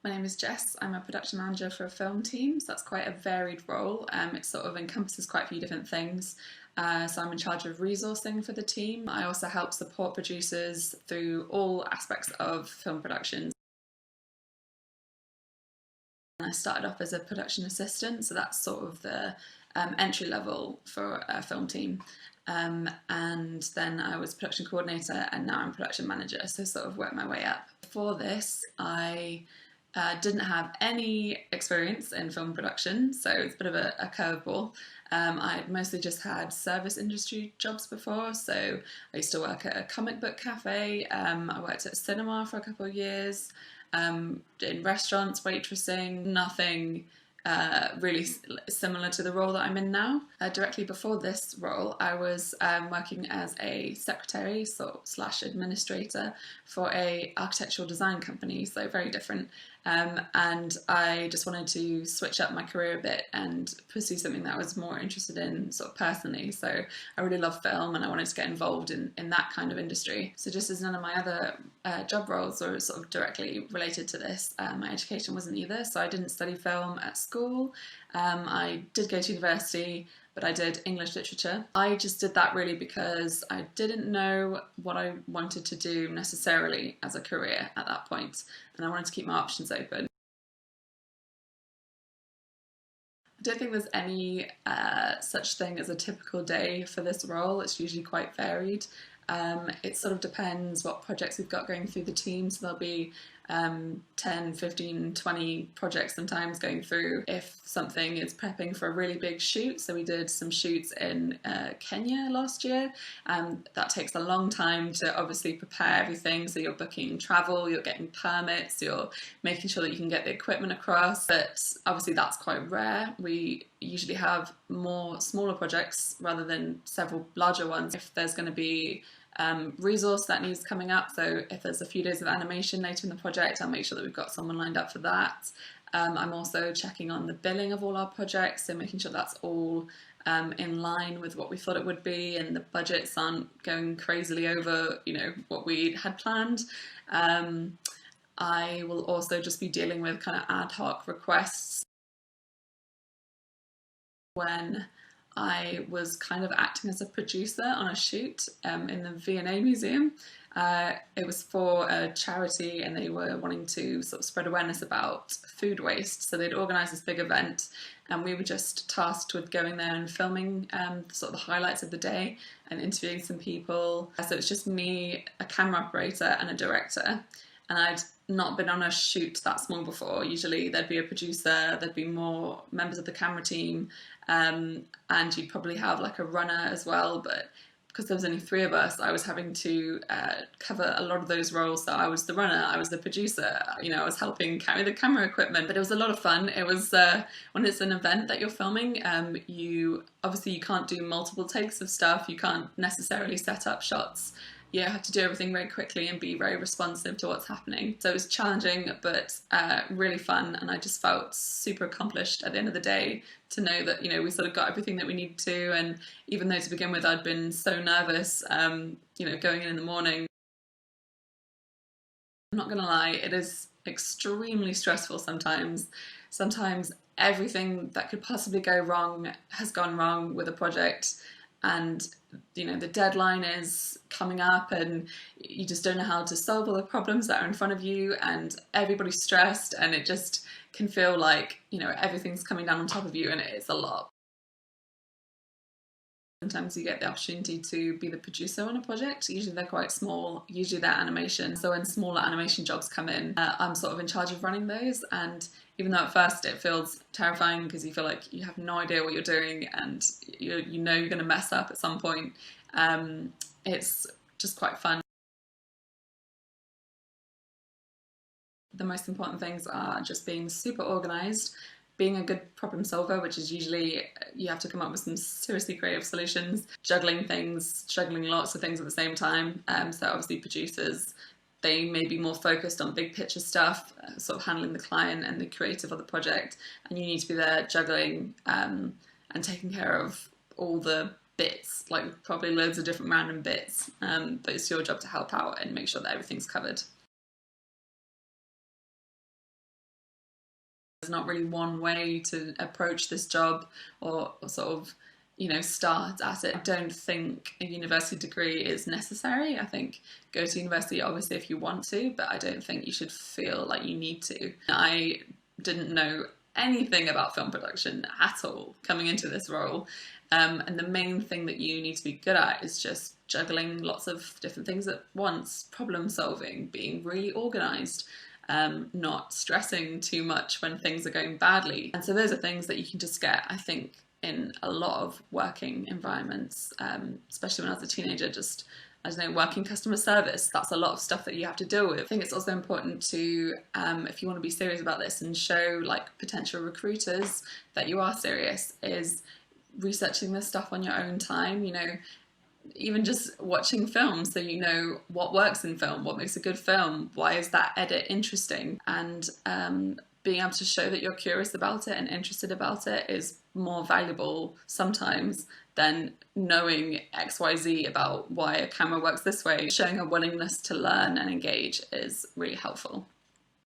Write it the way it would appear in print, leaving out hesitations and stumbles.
My name is Jess. I'm a production manager for a film team, so that's quite a varied role. It sort of encompasses quite a few different things. So I'm in charge of resourcing for the team. I also help support producers through all aspects of film production. I started off as a production assistant, so that's sort of the entry level for a film team. And then I was production coordinator, and now I'm production manager, so sort of worked my way up. Before this, I didn't have any experience in film production, so it's a bit of a curveball. I'd mostly just had service industry jobs before, so I used to work at a comic book cafe, I worked at a cinema for a couple of years, in restaurants, waitressing, nothing really similar to the role that I'm in now. Directly before this role, I was working as a secretary slash administrator for a architectural design company, so very different. And I just wanted to switch up my career a bit and pursue something that I was more interested in sort of personally. So I really love film and I wanted to get involved in that kind of industry. So just as none of my other job roles were sort of directly related to this, my education wasn't either. So I didn't study film at school. I did go to university, but I did English literature. I just did that really because I didn't know what I wanted to do necessarily as a career at that point, and I wanted to keep my options open. I don't think there's any such thing as a typical day for this role. It's usually quite varied. It sort of depends what projects we've got going through the team. So there'll be 10, 15, 20 projects sometimes going through if something is prepping for a really big shoot. So we did some shoots in Kenya last year. That takes a long time to obviously prepare everything. So you're booking travel, you're getting permits, you're making sure that you can get the equipment across. But obviously that's quite rare. We usually have more smaller projects rather than several larger ones. If there's going to be resource that needs coming up, so if there's a few days of animation later in the project, I'll make sure that we've got someone lined up for that. I'm also checking on the billing of all our projects, so making sure that's all in line with what we thought it would be and the budgets aren't going crazily over, what we had planned. I will also just be dealing with kind of ad hoc requests. When I was kind of acting as a producer on a shoot in the V&A Museum. It was for a charity and they were wanting to sort of spread awareness about food waste. So they'd organised this big event and we were just tasked with going there and filming sort of the highlights of the day and interviewing some people. So it's just me, a camera operator and a director. And I'd not been on a shoot that small before. Usually there'd be a producer, there'd be more members of the camera team, and you'd probably have like a runner as well, but because there was only three of us, I was having to cover a lot of those roles. So I was the runner, I was the producer, I was helping carry the camera equipment, but it was a lot of fun. It was, when it's an event that you're filming, you can't do multiple takes of stuff, you can't necessarily set up shots. You have to do everything very quickly and be very responsive to what's happening. So it was challenging, but really fun. And I just felt super accomplished at the end of the day to know that, we sort of got everything that we needed to. And even though to begin with, I'd been so nervous, going in the morning. I'm not going to lie, it is extremely stressful sometimes. Sometimes everything that could possibly go wrong has gone wrong with a project. And the deadline is coming up and you just don't know how to solve all the problems that are in front of you and everybody's stressed and it just can feel like everything's coming down on top of you and it's a lot. Sometimes you get the opportunity to be the producer on a project. Usually they're quite small, usually they're animation. So when smaller animation jobs come in, I'm sort of in charge of running those. And even though at first it feels terrifying because you feel like you have no idea what you're doing and you're going to mess up at some point, it's just quite fun. The most important things are just being super organised, being a good problem solver, which is usually you have to come up with some seriously creative solutions, juggling lots of things at the same time. So obviously producers, they may be more focused on big picture stuff, sort of handling the client and the creative of the project, and you need to be there juggling and taking care of all the bits, like probably loads of different random bits, but it's your job to help out and make sure that everything's covered. there's not really one way to approach this job or sort of, start at it. I don't think a university degree is necessary. I think go to university obviously if you want to, but I don't think you should feel like you need to. I didn't know anything about film production at all coming into this role. And the main thing that you need to be good at is just juggling lots of different things at once, problem solving, being really organised, not stressing too much when things are going badly. And so those are things that you can just get, I think, in a lot of working environments, especially when I was a teenager, just, I don't know, working customer service. That's a lot of stuff that you have to deal with. I think it's also important to, if you want to be serious about this and show like potential recruiters that you are serious, is researching this stuff on your own time, even just watching films so you know what works in film, what makes a good film, why is that edit interesting, and being able to show that you're curious about it and interested about it is more valuable sometimes than knowing XYZ about why a camera works this way. Showing a willingness to learn and engage is really helpful.